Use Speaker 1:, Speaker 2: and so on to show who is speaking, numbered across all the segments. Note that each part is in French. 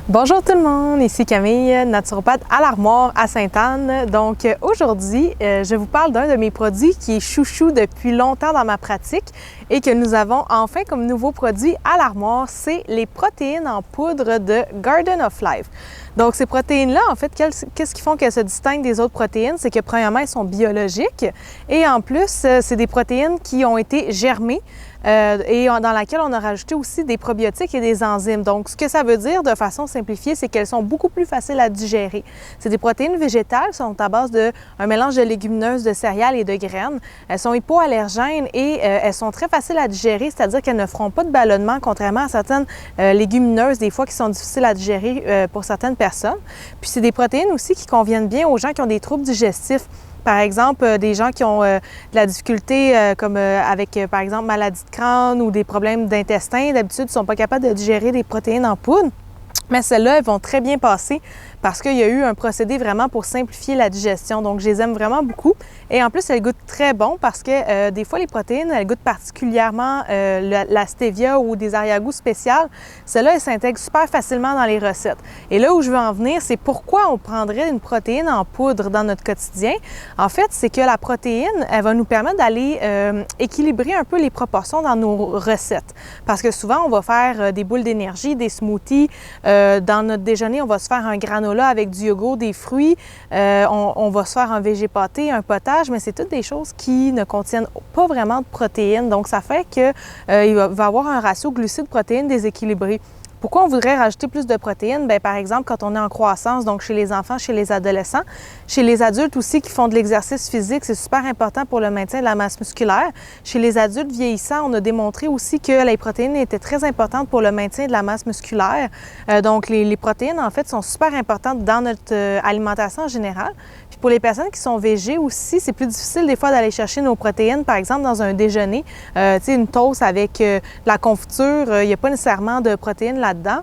Speaker 1: Bonjour tout le monde, ici Camille, naturopathe à l'Armoire à Sainte-Anne. Donc aujourd'hui, je vous parle d'un de mes produits qui est chouchou depuis longtemps dans ma pratique et que nous avons enfin comme nouveau produit à l'Armoire, c'est les protéines en poudre de Garden of Life. Donc ces protéines-là, en fait, qu'est-ce qui font qu'elles se distinguent des autres protéines? C'est que premièrement, elles sont biologiques et en plus, c'est des protéines qui ont été germées et dans laquelle on a rajouté aussi des probiotiques et des enzymes. Donc, ce que ça veut dire de façon simplifiée, c'est qu'elles sont beaucoup plus faciles à digérer. C'est des protéines végétales, sont à base d'un mélange de légumineuses, de céréales et de graines. Elles sont hypoallergènes et elles sont très faciles à digérer, c'est-à-dire qu'elles ne feront pas de ballonnement, contrairement à certaines légumineuses, des fois, qui sont difficiles à digérer pour certaines personnes. Puis, c'est des protéines aussi qui conviennent bien aux gens qui ont des troubles digestifs. Par exemple, des gens qui ont de la difficulté comme avec, par exemple, maladie de Crohn ou des problèmes d'intestin, d'habitude, ils ne sont pas capables de digérer des protéines en poudre. Mais celles-là, elles vont très bien passer parce qu'il y a eu un procédé vraiment pour simplifier la digestion. Donc, je les aime vraiment beaucoup. Et en plus, elles goûtent très bon parce que des fois, les protéines, elles goûtent particulièrement la stevia ou des arrière-goûts spéciaux. Celles-là, elles s'intègrent super facilement dans les recettes. Et là où je veux en venir, c'est pourquoi on prendrait une protéine en poudre dans notre quotidien. En fait, c'est que la protéine, elle va nous permettre d'aller équilibrer un peu les proportions dans nos recettes. Parce que souvent, on va faire des boules d'énergie, des smoothies. Dans notre déjeuner, on va se faire un granola avec du yogourt, des fruits. On va se faire un végé pâté, un potage, mais c'est toutes des choses qui ne contiennent pas vraiment de protéines. Donc, ça fait qu'il va avoir un ratio glucides-protéines déséquilibré. Pourquoi on voudrait rajouter plus de protéines? Bien, par exemple, quand on est en croissance, donc chez les enfants, chez les adolescents, chez les adultes aussi qui font de l'exercice physique, c'est super important pour le maintien de la masse musculaire. Chez les adultes vieillissants, on a démontré aussi que les protéines étaient très importantes pour le maintien de la masse musculaire. Donc, les protéines, en fait, sont super importantes dans notre alimentation en général. Puis pour les personnes qui sont végés aussi, c'est plus difficile des fois d'aller chercher nos protéines, par exemple, dans un déjeuner. Tu sais, une toast avec la confiture, il n'y a pas nécessairement de protéines là-dedans.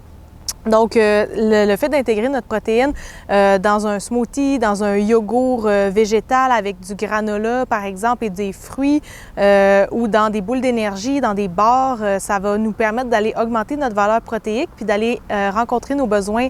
Speaker 1: Donc, le fait d'intégrer notre protéine dans un smoothie, dans un yogourt végétal avec du granola, par exemple, et des fruits, ou dans des boules d'énergie, dans des bars, ça va nous permettre d'aller augmenter notre valeur protéique puis d'aller rencontrer nos besoins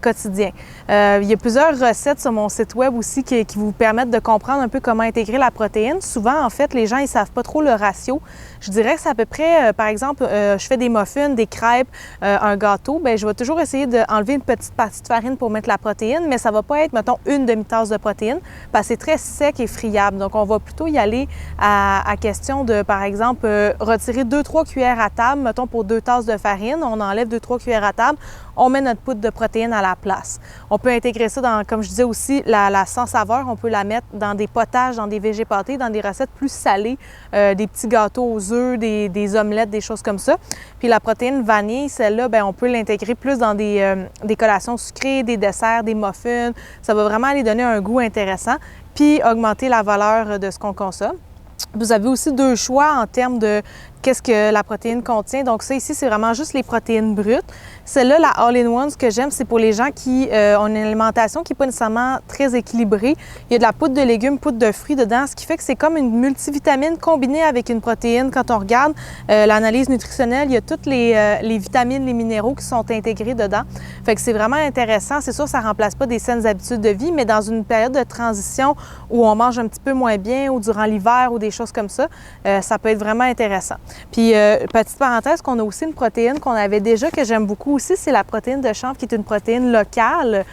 Speaker 1: quotidiens. Il y a plusieurs recettes sur mon site web aussi qui vous permettent de comprendre un peu comment intégrer la protéine. Souvent, en fait, les gens, ils savent pas trop le ratio. Je dirais que c'est à peu près, par exemple, je fais des muffins, des crêpes, un gâteau, bien, je vais toujours essayer d'enlever une petite partie de farine pour mettre la protéine, mais ça ne va pas être, mettons, une demi-tasse de protéine, parce que c'est très sec et friable. Donc, on va plutôt y aller à question de, par exemple, retirer 2-3 cuillères à table, mettons, pour 2 tasses de farine. On enlève 2-3 cuillères à table, on met notre poudre de protéines à la place. On peut intégrer ça dans, comme je disais aussi, la sans saveur, on peut la mettre dans des potages, dans des végé pâtés, dans des recettes plus salées, des petits gâteaux aux œufs, des omelettes, des choses comme ça. Puis la protéine vanille, celle-là, bien, on peut l'intégrer plus dans des collations sucrées, des desserts, des muffins. Ça va vraiment aller donner un goût intéressant, puis augmenter la valeur de ce qu'on consomme. Vous avez aussi 2 choix en termes de qu'est-ce que la protéine contient. Donc ça ici, c'est vraiment juste les protéines brutes. Celle-là, la All-in-One, ce que j'aime, c'est pour les gens qui ont une alimentation qui n'est pas nécessairement très équilibrée. Il y a de la poudre de légumes, poudre de fruits dedans, ce qui fait que c'est comme une multivitamine combinée avec une protéine. Quand on regarde l'analyse nutritionnelle, il y a toutes les vitamines, les minéraux qui sont intégrés dedans. Fait que c'est vraiment intéressant. C'est sûr, ça ne remplace pas des saines habitudes de vie, mais dans une période de transition où on mange un petit peu moins bien ou durant l'hiver ou des choses comme ça, ça peut être vraiment intéressant. Puis, petite parenthèse, qu'on a aussi une protéine qu'on avait déjà, que j'aime beaucoup aussi, c'est la protéine de chanvre, qui est une protéine locale,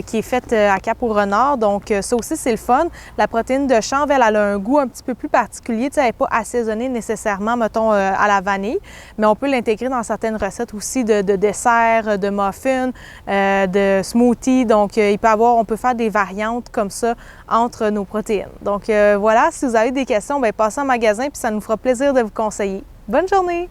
Speaker 1: qui est faite à Cap-au-Renard. Donc, ça aussi, c'est le fun. La protéine de chanvre, elle a un goût un petit peu plus particulier. Tu sais, elle n'est pas assaisonnée nécessairement, mettons, à la vanille, mais on peut l'intégrer dans certaines recettes aussi de desserts, de muffins, de smoothies. Donc, on peut faire des variantes comme ça entre nos protéines. Donc, voilà, si vous avez des questions, bien, passez en magasin, puis ça nous fera plaisir de vous conseiller. Bonne journée!